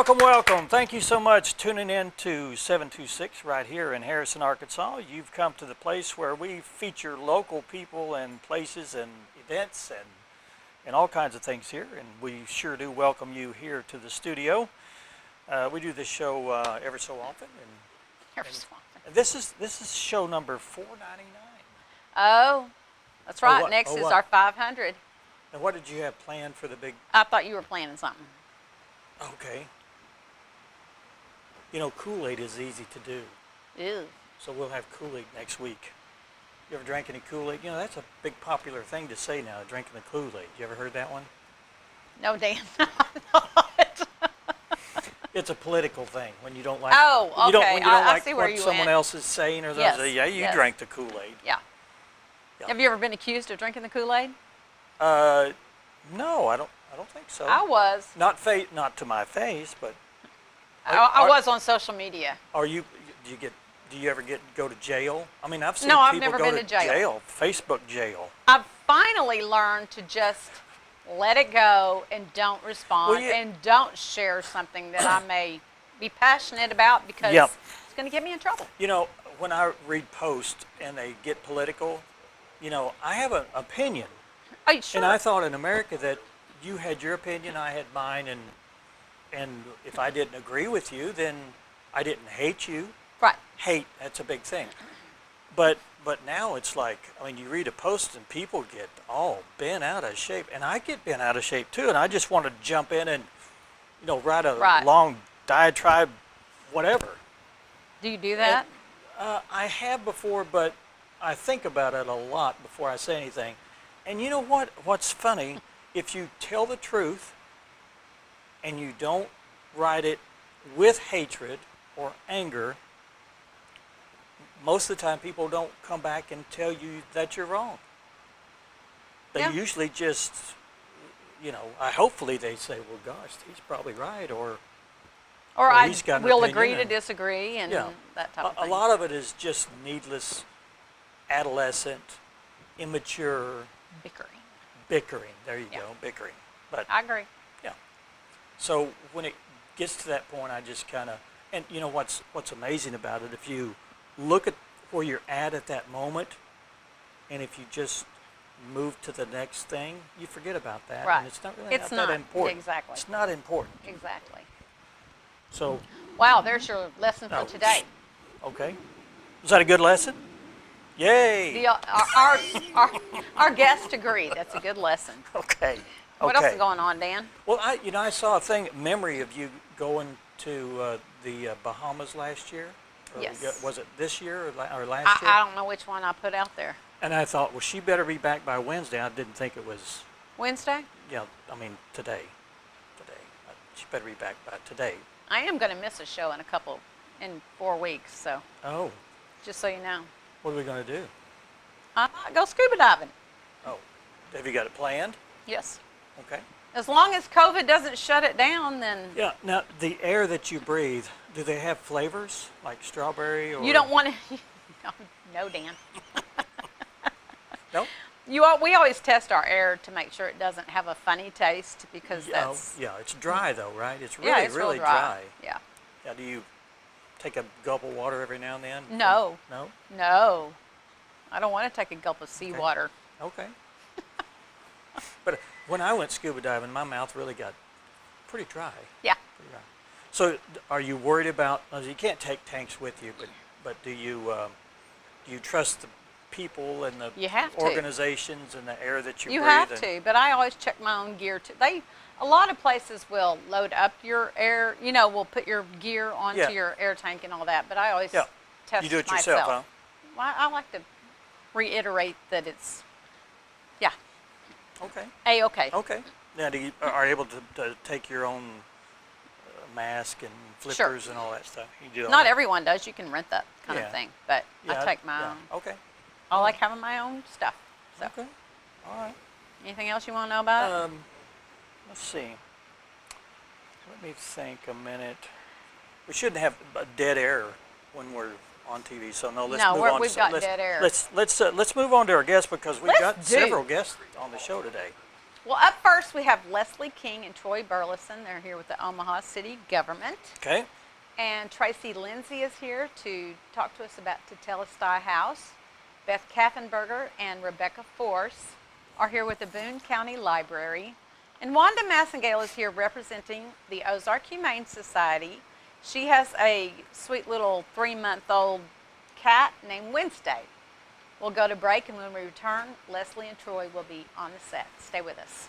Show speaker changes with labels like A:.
A: Welcome, welcome. Thank you so much tuning in to 726 right here in Harrison, Arkansas. You've come to the place where we feature local people and places and events and all kinds of things here, and we sure do welcome you here to the studio. We do this show every so often, and this is show number 499.
B: Oh, that's right.
A: what?
B: Next
A: Oh,
B: is
A: what?
B: our 500.
A: And what did you have planned for the big?
B: I thought you were planning something.
A: Okay. You know, Kool-Aid is easy to do,
B: Ew.
A: so we'll have Kool-Aid next week. You ever drank any Kool-Aid? You know, that's a big popular thing to say now, drinking the Kool-Aid. You ever heard that one?
B: No, Dan.
A: It's a political thing when you don't like.
B: Oh,
A: when you don't,
B: okay.
A: when you don't
B: I
A: like
B: see where
A: what
B: you
A: someone
B: went.
A: else is saying, or
B: Yes,
A: they say, yeah, you
B: yes.
A: drank the Kool-Aid.
B: Yeah.
A: Yeah.
B: Have you ever been accused of drinking the Kool-Aid?
A: No, I don't think so.
B: I was.
A: Not to my face, but
B: I was on social media.
A: are you? Do you ever go to jail? I mean, I've seen
B: No, I've
A: people
B: never
A: go
B: been to jail.
A: Facebook jail.
B: I've finally learned to just let it go and don't respond and don't share something that I may be passionate about because
A: Yep.
B: it's going to get me in trouble.
A: You know, when I read posts and they get political, you know, I have an opinion.
B: Oh, sure.
A: And I thought in America that you had your opinion, I had mine, and if I didn't agree with you, then I didn't hate you.
B: Right.
A: Hate, that's a big thing. But now it's like, I mean, you read a post and people get all bent out of shape, and I get bent out of shape too, and I just want to jump in and, you know, write a long diatribe, whatever.
B: Do you do that?
A: I have before, but I think about it a lot before I say anything. And you know what? What's funny, if you tell the truth and you don't write it with hatred or anger, most of the time people don't come back and tell you that you're wrong. They usually just, you know, hopefully they say, well, gosh, he's probably right, or he's got an
B: we'll
A: opinion,
B: agree to
A: and-
B: disagree and that type of
A: A
B: thing.
A: lot of it is just needless, adolescent, immature
B: Bickering.
A: There you
B: Yeah.
A: go, bickering. But
B: I agree.
A: yeah. So when it gets to that point, I just kind of, and you know what's amazing about it, if you look at where you're at that moment, and if you just move to the next thing, you forget about that.
B: Right.
A: And it's not really
B: It's
A: not that
B: not,
A: important.
B: exactly.
A: It's not important.
B: Exactly.
A: So,
B: Wow, there's your lesson for
A: Oh.
B: today.
A: okay. Was that a good lesson? Yay.
B: Our guest agreed. That's a good lesson.
A: Okay.
B: What else is going on, Dan?
A: Well, I saw a thing, memory of you going to the Bahamas last year. Or
B: Yes.
A: Was it this year or last year?
B: I don't know which one I put out there.
A: And I thought, well, she better be back by Wednesday. I didn't think it was,
B: Wednesday?
A: today. She better be back by today.
B: I am going to miss a show in 4 weeks, so
A: Oh,
B: just so you know.
A: what are we going to do?
B: I might go scuba diving.
A: Oh, have you got it planned?
B: Yes.
A: Okay.
B: As long as COVID doesn't shut it down, then
A: Yeah. Now, the air that you breathe, do they have flavors like strawberry or?
B: you don't want to. No, Dan.
A: No.
B: We always test our air to make sure it doesn't have a funny taste because that's
A: It's dry though, right? It's really,
B: it's
A: really
B: real dry. Yeah.
A: Yeah. Do you take a gulp of water every now and then?
B: No.
A: No.
B: No. I don't want to take a gulp of seawater.
A: Okay. But when I went scuba diving, my mouth really got pretty dry.
B: Yeah.
A: Pretty dry. So, are you worried about? You can't take tanks with you, but do you trust the people and the
B: You have to.
A: organizations and the air that you
B: You
A: breathe?
B: have to, but I always check my own gear too. A lot of places will load up your air. Will put your gear onto
A: Yeah.
B: your air tank and all that. But I always test
A: You do it
B: myself.
A: yourself, huh?
B: Well, I like to reiterate that it's
A: Okay.
B: A-okay.
A: Okay. Now, are you able to take your own mask and flippers and all that stuff? You do all
B: Not
A: that?
B: everyone does. You can rent that kind
A: Yeah.
B: of thing, but
A: Yeah,
B: I take my
A: yeah.
B: own.
A: Okay.
B: I like having my own stuff. So,
A: Okay. All right.
B: anything else you want to know about it?
A: Let's see. Let me think a minute. We shouldn't have dead air when we're on TV, so no. Let's
B: No,
A: move on.
B: dead air.
A: Let's move on to our guests because we've
B: Let's
A: got
B: do.
A: several guests on the show today.
B: Well, up first we have Leslie King and Troy Burleson. They're here with the Omaha City government.
A: Okay.
B: And Tracy Lindsay is here to talk to us about Tetelestai House. Beth Kaffenberger and Rebecca Force are here with the Boone County Library. And Wanda Massengale is here representing the Ozark Humane Society. She has a sweet little 3-month-old cat named Wednesday. We'll go to break, and when we return, Leslie and Troy will be on the set. Stay with us.